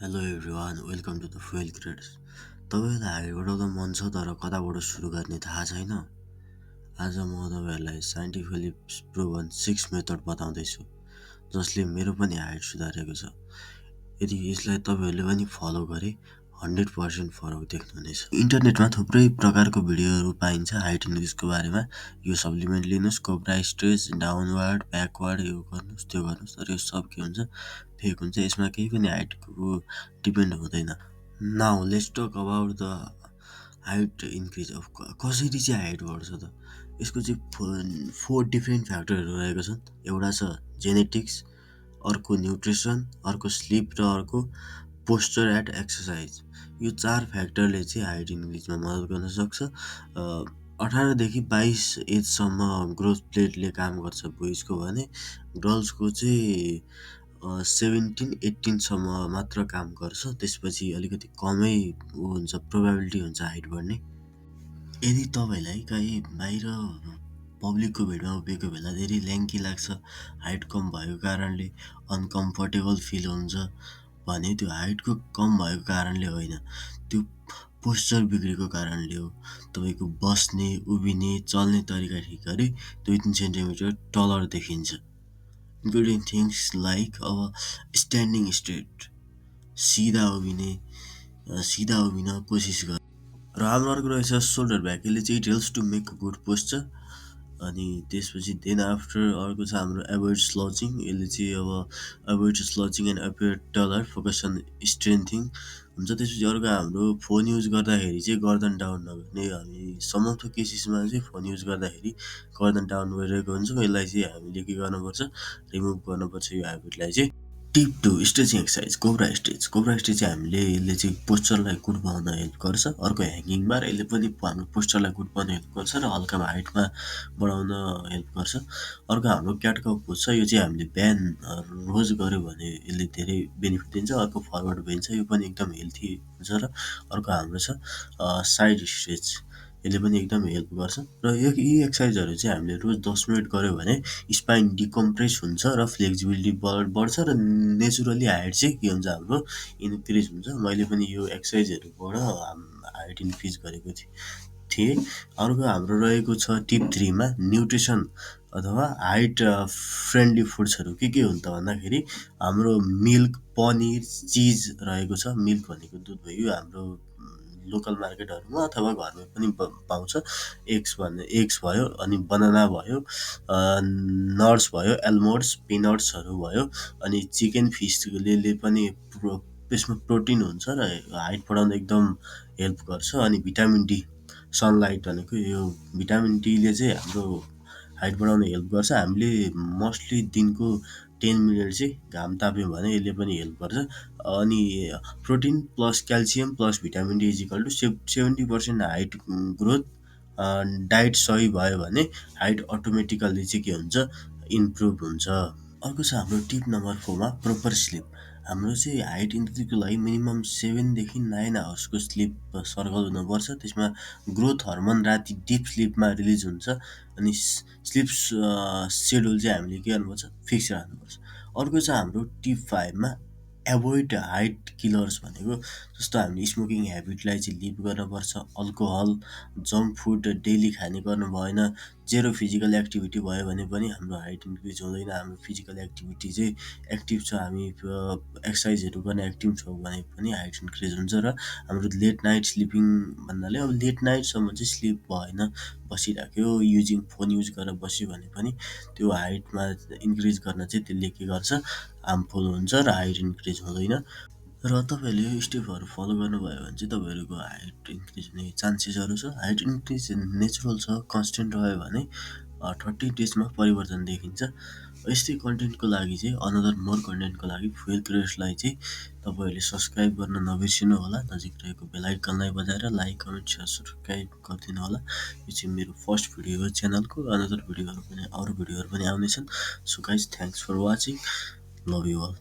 Hello everyone welcome to the fuel creators. तपाईँलाई height बढाउन मन छ तर कताबाट सुरु गर्ने थाहा छैन? आज म तपाईँहरूलाई साइन्टिफिकली प्रुभन 6 मेथड बताउँदैछु जसले मेरो पनि हाइट सुधारेको छ। यदि यसलाई तपाईँहरूले पनि फलो गरे 100% फरक देख्नुहुनेछ। इन्टरनेटमा थुप्रै प्रकारको भिडियोहरू पाइन्छ हाइट इन्क्रिजको बारेमा। यो सप्लिमेन्ट लिनुहोस्, कोब्रा स्ट्रेच, डाउनवार्ड, ब्याकवार्ड, यो गर्नुहोस् त्यो गर्नुहोस्, तर यो सब के हुन्छ, फेक हुन्छ। यसमा केही पनि हाइटको डिपेन्ड हुँदैन। Now let's talk about the height increase of कसरी चाहिँ हाइट बढ्छ त। यसको चाहिँ 4 डिफ्रेन्ट फ्याक्टरहरू रहेको छन्। एउटा छ जेनेटिक्स, अर्को न्युट्रिसन, अर्को स्लिप र अर्को पोस्चर एट एक्सर्साइज। यो 4 फ्याक्टरले चाहिँ हाइट इन्क्रिजमा मद्दत गर्न सक्छ। 18 देखि 22 एजसम्म ग्रोथ प्लेटले काम गर्छ बोइजको भने गर्ल्सको चाहिँ 17-18सम्म मात्र काम गर्छ। त्यसपछि अलिकति कमै हुन्छ, प्रोबेबिलिटी हुन्छ हाइट बढ्ने। यदि तपाईँलाई कहीँ बाहिर पब्लिकको भिडमा उभिएको बेला धेरै ल्याङ्की लाग्छ, हाइट कम भएको कारणले अनकम्फर्टेबल फिल हुन्छ भने त्यो हाइटको कम भएको कारणले होइन, त्यो पोस्चर बिग्रेको कारणले हो। तपाईँको बस्ने, उभिने, चल्ने तरिका ठिक गरे 2-3 सेन्टिमिटर टलर देखिन्छ। इन्क्लुडिङ थिङ्स लाइक अब स्ट्यान्डिङ स्ट्रेट, सिधा उभिन कोसिस गर। र हाम्रो अर्को रहेछ सोल्डर ब्याक। यसले चाहिँ it helps to make a good posture. अनि त्यसपछि देन आफ्टर अर्को छ हाम्रो एभोइड स्लचिङ। यसले चाहिँ अब avoid slouching and appear taller, focus on strengthening हुन्छ। त्यसपछि अर्को हाम्रो फोन युज गर्दाखेरि चाहिँ गर्दन डाउन नगर्ने। हामी सम अफ द केसेसमा चाहिँ फोन युज गर्दाखेरि गर्दन डाउन गरिरहेको हुन्छौँ। यसलाई चाहिँ हामीले के गर्नुपर्छ, रिमुभ गर्नुपर्छ यो हेबिटलाई चाहिँ। Tip 2 stretching exercise, cobra stretch. Cobra stretch चाहिँ यसले चाहिँ पोस्चरलाई गुड बनाउन हेल्प गर्छ। अर्को ह्याङ्गिङ बार, यसले पनि हाम्रो पोस्चरलाई गुड बनाउन हेल्प गर्छ र हल्का हाइटमा बढाउन हेल्प गर्छ। अर्को हाम्रो क्याट काउ पोज छ। यो चाहिँ हामीले बिहान रोज गऱ्यो भने यसले धेरै बेनिफिट दिन्छ। अर्को फरवर्ड बेन्च छ, यो पनि एकदम हेल्थी हुन्छ। र अर्को हाम्रो छ साइड स्ट्रेच, यसले पनि एकदम हेल्प गर्छ। र यी एक्सर्साइजहरू चाहिँ हामीले रोज 10 मिनट गऱ्यो भने स्पाइन डिकम्प्रेस हुन्छ र फ्लेक्सिबिलिटी बढ्छ र नेचुरली हाइट चाहिँ के हुन्छ, हाम्रो इन्क्रिज हुन्छ। मैले पनि यो एक्सर्साइजहरूबाट हाइट इन्क्रिज गरेको थिएँ। अर्को हाम्रो रहेको छ टिप 3 मा न्युट्रिसन अथवा हाइट फ्रेन्डली फुड्सहरू के हुन् त भन्दाखेरि हाम्रो मिल्क, पनिर, चिज रहेको छ। मिल्क भनेको दुध भयो, हाम्रो लोकल मार्केटहरूमा अथवा घरमै पनि पाउँछ। एग्स भयो, अनि बनाना भयो, नट्स भयो, एल्मोन्ड्स, पिनट्सहरू भयो, अनि चिकन फिसले पनि त्यसमा प्रोटिन हुन्छ र हाइट बढाउन एकदम हेल्प गर्छ। अनि भिटामिन डी, सनलाइट भनेको यो भिटामिन डीले चाहिँ हाम्रो हाइट बढाउन हेल्प गर्छ। हामीले मोस्टली दिनको 10 मिनट चाहिँ घाम ताप्यौँ भने यसले पनि हेल्प गर्छ। अनि protein plus calcium plus vitamin D is equal to 70% height growth. Diet सही भयो भने हाइट अटोमेटिकल्ली चाहिँ के हुन्छ, इम्प्रुभ हुन्छ। अर्को छ हाम्रो टिप नम्बर 4 मा प्रोपर स्लिप। हाम्रो चाहिँ हाइट इन्क्रिजको लागि मिनिमम 7 देखि 9 आवर्सको स्लिप सर्कल हुनुपर्छ। त्यसमा ग्रोथ हर्मोन राति डिप स्लिपमा रिलिज हुन्छ। अनि स्लिप सेड्युल चाहिँ हामीले के गर्नुपर्छ, फिक्स राख्नुपर्छ। अर्को छ हाम्रो टिप 5 मा एभोइड हाइट किलर्स भनेको जस्तो हामीले स्मोकिङ हेबिटलाई चाहिँ लिभ गर्नुपर्छ। अल्कोहल, जङ्क फुड डेली खाने गर्नु भएन। जेरो फिजिकल एक्टिभिटी भयो भने पनि हाम्रो हाइट इन्क्रिज हुँदैन। हाम्रो फिजिकल एक्टिभिटी चाहिँ एक्टिभ छ, हामी एक्सर्साइजहरू गर्न एक्टिभ छौँ भने पनि हाइट इन्क्रिज हुन्छ। र हाम्रो लेट नाइट स्लिपिङ भन्नाले अब लेट नाइटसम्म चाहिँ स्लिप भएन, बसिराख्यो, फोन युज गरेर बस्यो भने पनि त्यो हाइटमा इन्क्रिज गर्न चाहिँ त्यसले के गर्छ, हार्मफुल हुन्छ र हाइट इन्क्रिज हुँदैन। र तपाईँहरूले यो स्टेपहरू फलो गर्नुभयो भने चाहिँ तपाईँहरूको हाइट इन्क्रिज हुने चान्सेसहरू छ। हाइट इन्क्रिज नेचुरल छ, कन्सटेन्ट रह्यो भने 30 डेजमा परिवर्तन देखिन्छ। यस्तै कन्टेन्टको लागि चाहिँ अनदर मोर कन्टेन्टको लागि फुएल क्रिएटर्सलाई चाहिँ तपाईँहरूले सब्सक्राइब गर्न नबिर्सिनु होला। नजिक रहेको बेल आइकनलाई बजाएर लाइक, कमेन्ट, सेयर, सब्सक्राइब गरिदिनु होला। यो चाहिँ मेरो फर्स्ट भिडियो हो च्यानलको। अनदर भिडियोहरू पनि, अरू भिडियोहरू पनि आउनेछन्। So guys, thanks for watching, love you all.